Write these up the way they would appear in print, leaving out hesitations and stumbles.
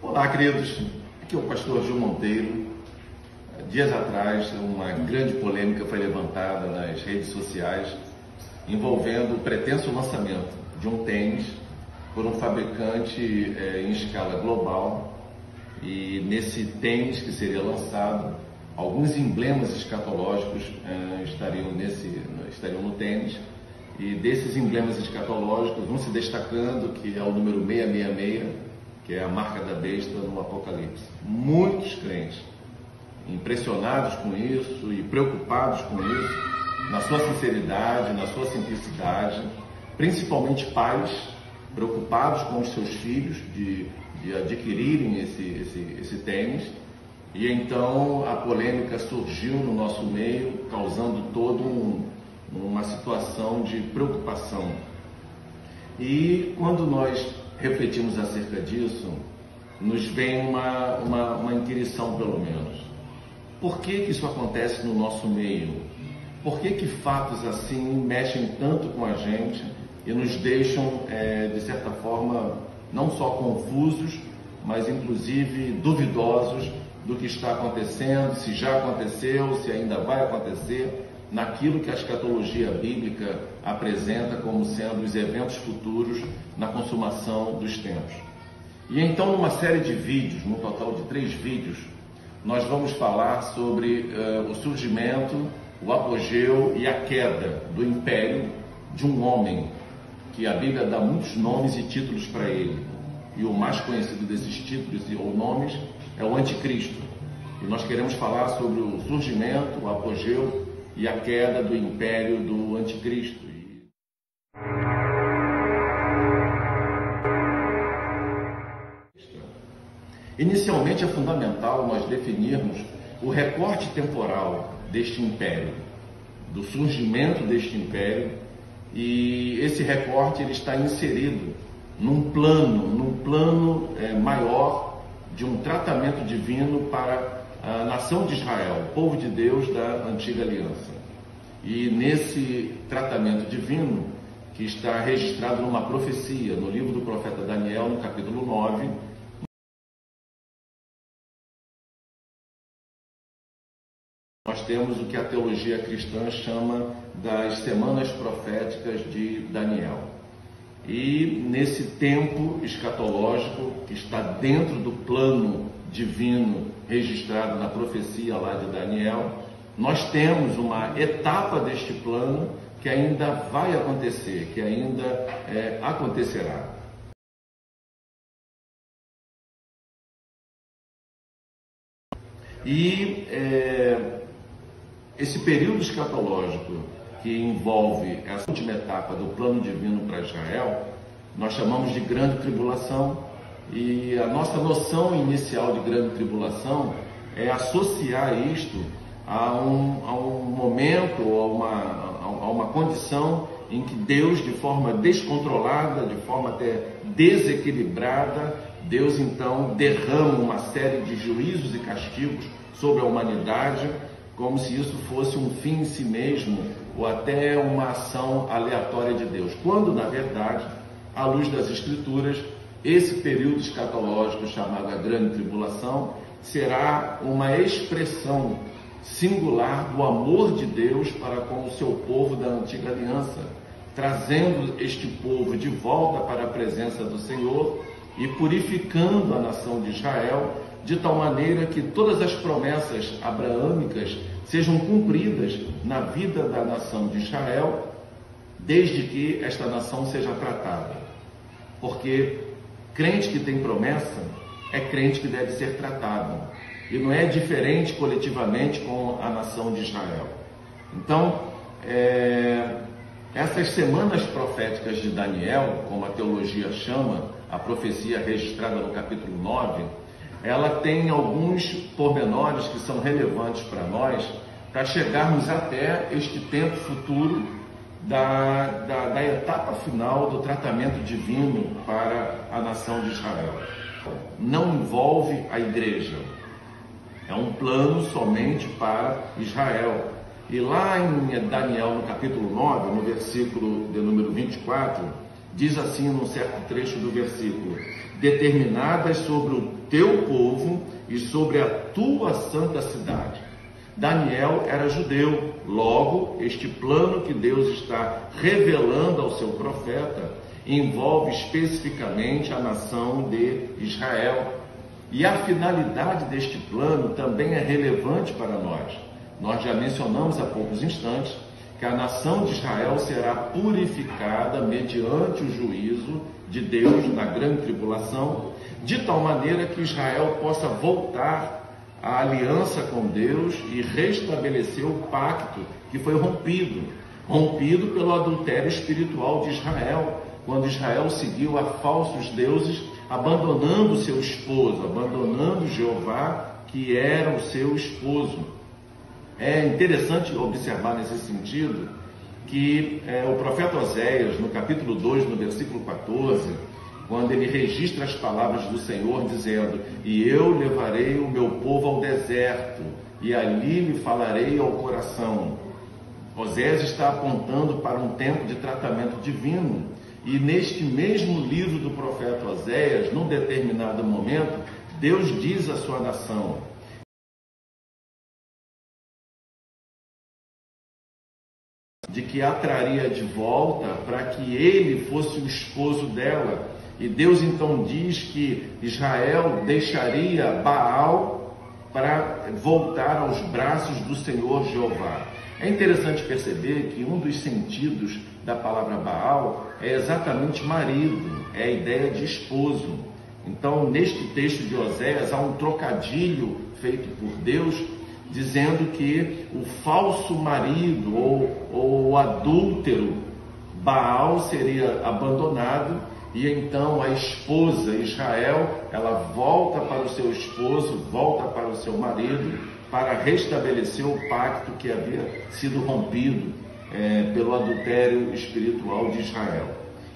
Olá, queridos. Aqui é o pastor Gil Monteiro. Dias atrás, uma grande polêmica foi levantada nas redes sociais envolvendo o pretenso lançamento de um tênis por um fabricante em escala global. E nesse tênis que seria lançado, alguns emblemas escatológicos estariam no tênis. E desses emblemas escatológicos vão se destacando que é o número 666, que é a marca da besta no Apocalipse. Muitos crentes, impressionados com isso e preocupados com isso, na sua sinceridade, na sua simplicidade, principalmente pais preocupados com os seus filhos de adquirirem esse tênis. E então a polêmica surgiu no nosso meio, causando toda uma situação de preocupação. E quando nós refletimos acerca disso, nos vem uma inquirição, pelo menos. Por que isso acontece no nosso meio? Por que fatos assim mexem tanto com a gente e nos deixam, de certa forma, não só confusos, mas inclusive duvidosos do que está acontecendo, se já aconteceu, se ainda vai acontecer, naquilo que a escatologia bíblica apresenta como sendo os eventos futuros na consumação dos tempos. E então, numa série de vídeos, no total de 3 vídeos, nós vamos falar sobre o surgimento, o apogeu e a queda do império de um homem, que a Bíblia dá muitos nomes e títulos para ele. E o mais conhecido desses títulos ou nomes é o Anticristo. E nós queremos falar sobre o surgimento, o apogeu e a queda do império do Anticristo. Inicialmente é fundamental nós definirmos o recorte temporal deste império, do surgimento deste império, e esse recorte ele está inserido num plano maior de um tratamento divino para a nação de Israel, o povo de Deus da antiga aliança. E nesse tratamento divino, que está registrado numa profecia, no livro do profeta Daniel, no capítulo 9, nós temos o que a teologia cristã chama das semanas proféticas de Daniel. E nesse tempo escatológico, que está dentro do plano divino registrado na profecia lá de Daniel, nós temos uma etapa deste plano que ainda vai acontecer, que ainda acontecerá. E esse período escatológico que envolve essa última etapa do plano divino para Israel, nós chamamos de grande tribulação. E a nossa noção inicial de grande tribulação é associar isto a um momento ou a uma condição em que Deus, de forma descontrolada, de forma até desequilibrada, Deus então derrama uma série de juízos e castigos sobre a humanidade, como se isso fosse um fim em si mesmo ou até uma ação aleatória de Deus, quando na verdade, à luz das Escrituras, esse período escatológico chamado a Grande Tribulação será uma expressão singular do amor de Deus para com o seu povo da antiga aliança, trazendo este povo de volta para a presença do Senhor e purificando a nação de Israel, de tal maneira que todas as promessas abraâmicas sejam cumpridas na vida da nação de Israel, desde que esta nação seja tratada. Porque crente que tem promessa é crente que deve ser tratado. E não é diferente coletivamente com a nação de Israel. Então, essas semanas proféticas de Daniel, como a teologia chama, a profecia registrada no capítulo 9, ela tem alguns pormenores que são relevantes para nós, para chegarmos até este tempo futuro da etapa final do tratamento divino para a nação de Israel. Não envolve a igreja, é um plano somente para Israel. E lá em Daniel, no capítulo 9, no versículo de número 24, diz assim num certo trecho do versículo: determinadas sobre o teu povo e sobre a tua santa cidade. Daniel era judeu, logo, este plano que Deus está revelando ao seu profeta envolve especificamente a nação de Israel. E a finalidade deste plano também é relevante para nós. Nós já mencionamos há poucos instantes que a nação de Israel será purificada mediante o juízo de Deus na grande tribulação, de tal maneira que Israel possa voltar à aliança com Deus e restabelecer o pacto que foi rompido pelo adultério espiritual de Israel, quando Israel seguiu a falsos deuses, abandonando seu esposo, abandonando Jeová, que era o seu esposo. É interessante observar nesse sentido que o profeta Oséias, no capítulo 2, no versículo 14, quando ele registra as palavras do Senhor dizendo: e eu levarei o meu povo ao deserto, e ali lhe falarei ao coração. Oséias está apontando para um tempo de tratamento divino, e neste mesmo livro do profeta Oséias, num determinado momento, Deus diz à sua nação de que a traria de volta para que ele fosse o esposo dela. E Deus então diz que Israel deixaria Baal para voltar aos braços do Senhor Jeová. É interessante perceber que um dos sentidos da palavra Baal é exatamente marido, é a ideia de esposo. Então, neste texto de Oséias, há um trocadilho feito por Deus, dizendo que o falso marido ou o adúltero Baal seria abandonado, e então a esposa Israel, ela volta para o seu esposo, volta para o seu marido, para restabelecer o pacto que havia sido rompido pelo adultério espiritual de Israel.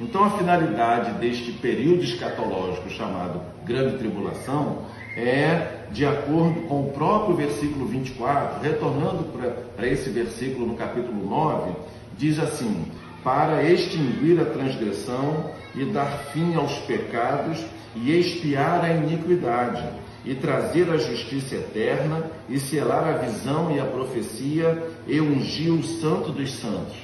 Então a finalidade deste período escatológico chamado Grande Tribulação é, de acordo com o próprio versículo 24, retornando para esse versículo no capítulo 9, diz assim: para extinguir a transgressão e dar fim aos pecados e expiar a iniquidade, e trazer a justiça eterna, e selar a visão e a profecia, e ungir o santo dos santos.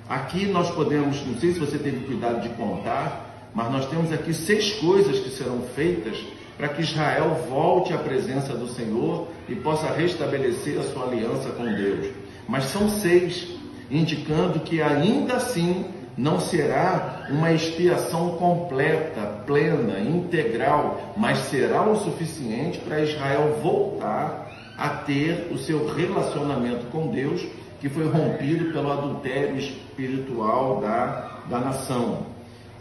Aqui nós podemos, não sei se você teve cuidado de contar, mas nós temos aqui 6 coisas que serão feitas para que Israel volte à presença do Senhor e possa restabelecer a sua aliança com Deus. Mas são 6, indicando que ainda assim não será uma expiação completa, plena, integral, mas será o suficiente para Israel voltar a ter o seu relacionamento com Deus, que foi rompido pelo adultério espiritual da nação.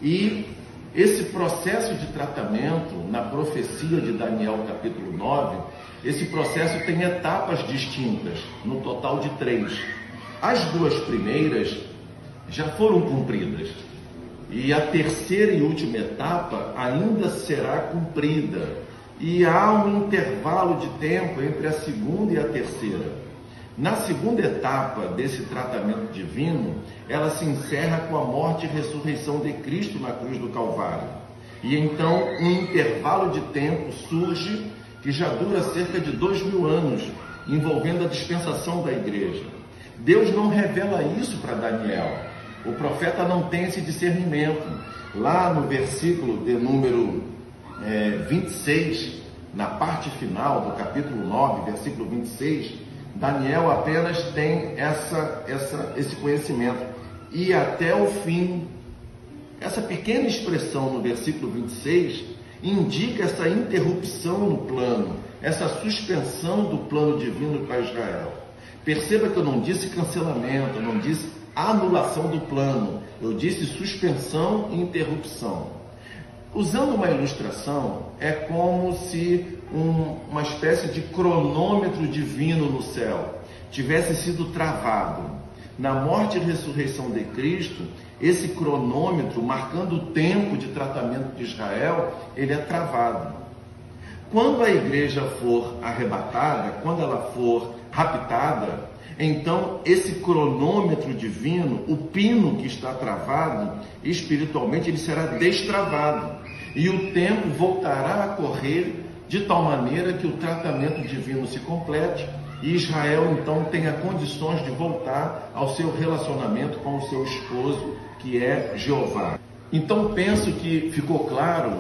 E esse processo de tratamento, na profecia de Daniel capítulo 9, esse processo tem etapas distintas, no total de 3. As 2 primeiras já foram cumpridas, e a terceira e última etapa ainda será cumprida, e há um intervalo de tempo entre a segunda e a terceira. Na segunda etapa desse tratamento divino, ela se encerra com a morte e ressurreição de Cristo na cruz do Calvário. E então um intervalo de tempo surge que já dura cerca de 2000 anos, envolvendo a dispensação da igreja. Deus não revela isso para Daniel. O profeta não tem esse discernimento. Lá no versículo de número 26, na parte final do capítulo 9, versículo 26, Daniel apenas tem esse conhecimento. E até o fim. Essa pequena expressão no versículo 26 indica essa interrupção no plano, essa suspensão do plano divino para Israel. Perceba que eu não disse cancelamento, eu não disse anulação do plano, eu disse suspensão e interrupção. Usando uma ilustração, é como se uma espécie de cronômetro divino no céu tivesse sido travado. Na morte e ressurreição de Cristo, esse cronômetro, marcando o tempo de tratamento de Israel, ele é travado. Quando a igreja for arrebatada, quando ela for raptada, Então, esse cronômetro divino, o pino que está travado, espiritualmente, ele será destravado. E o tempo voltará a correr de tal maneira que o tratamento divino se complete e Israel, então, tenha condições de voltar ao seu relacionamento com o seu esposo, que é Jeová. Então, penso que ficou claro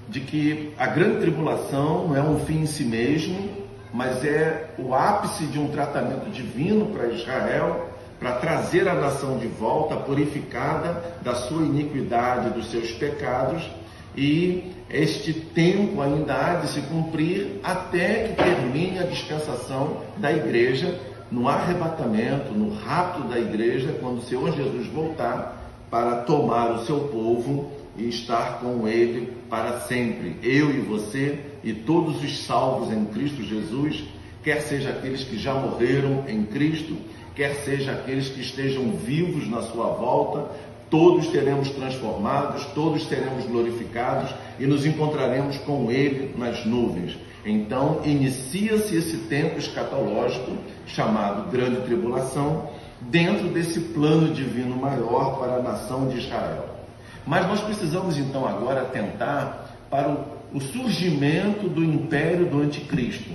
de que a grande tribulação não é um fim em si mesmo, mas é o ápice de um tratamento divino para Israel, para trazer a nação de volta purificada da sua iniquidade, dos seus pecados, e este tempo ainda há de se cumprir até que termine a dispensação da igreja, no arrebatamento, no rapto da igreja, quando o Senhor Jesus voltar para tomar o seu povo e estar com ele para sempre. Eu e você e todos os salvos em Cristo Jesus, quer seja aqueles que já morreram em Cristo, quer seja aqueles que estejam vivos na sua volta, todos seremos transformados, todos seremos glorificados e nos encontraremos com ele nas nuvens. Então, inicia-se esse tempo escatológico, chamado Grande Tribulação, dentro desse plano divino maior para a nação de Israel. Mas nós precisamos então agora atentar para o surgimento do império do anticristo.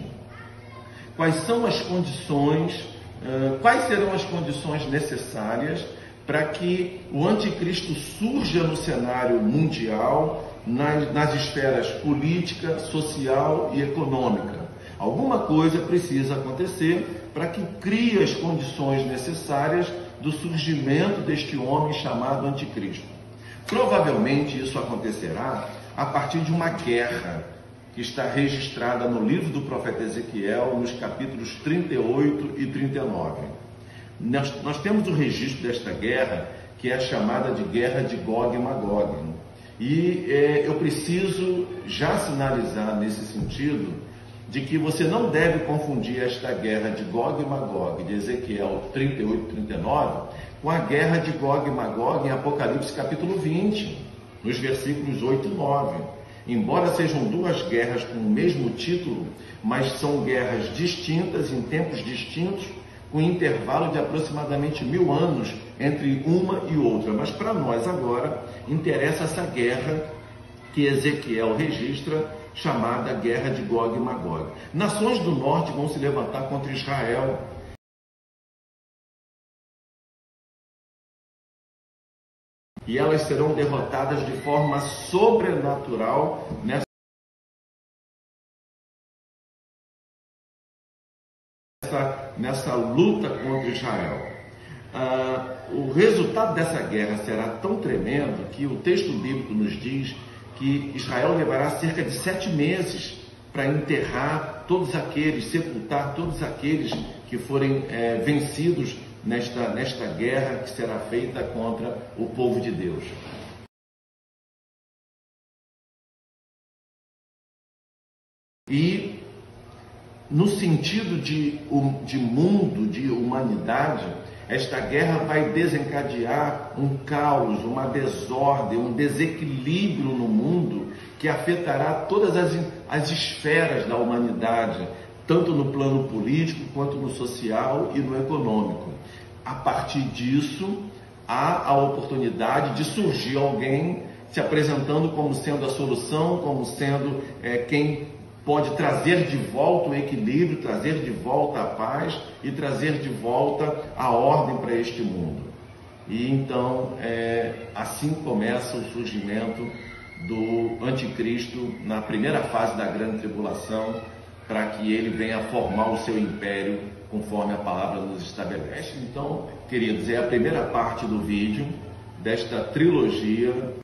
Quais são as condições, quais serão as condições necessárias para que o anticristo surja no cenário mundial, nas esferas política, social e econômica? Alguma coisa precisa acontecer para que crie as condições necessárias do surgimento deste homem chamado anticristo. Provavelmente isso acontecerá a partir de uma guerra que está registrada no livro do profeta Ezequiel, nos capítulos 38 e 39. Nós temos o registro desta guerra, que é a chamada de Guerra de Gog e Magog. E eu preciso já sinalizar nesse sentido de que você não deve confundir esta guerra de Gog e Magog, de Ezequiel 38 e 39, com a guerra de Gog e Magog em Apocalipse capítulo 20, nos versículos 8 e 9. Embora sejam duas guerras com o mesmo título, mas são guerras distintas, em tempos distintos, com intervalo de aproximadamente 1000 anos entre uma e outra. Mas para nós agora interessa essa guerra que Ezequiel registra, chamada Guerra de Gog e Magog. Nações do norte vão se levantar contra Israel. E elas serão derrotadas de forma sobrenatural nessa luta contra Israel. O resultado dessa guerra será tão tremendo que o texto bíblico nos diz que Israel levará cerca de 7 meses para enterrar todos aqueles, sepultar todos aqueles que forem vencidos nesta guerra que será feita contra o povo de Deus. E no sentido de mundo, de humanidade, esta guerra vai desencadear um caos, uma desordem, um desequilíbrio no mundo que afetará todas as esferas da humanidade, tanto no plano político, quanto no social e no econômico. A partir disso, há a oportunidade de surgir alguém se apresentando como sendo a solução, como sendo quem pode trazer de volta o equilíbrio, trazer de volta a paz e trazer de volta a ordem para este mundo. E então, assim começa o surgimento do anticristo na primeira fase da grande tribulação, para que ele venha formar o seu império conforme a palavra nos estabelece. Então, queridos, é a primeira parte do vídeo desta trilogia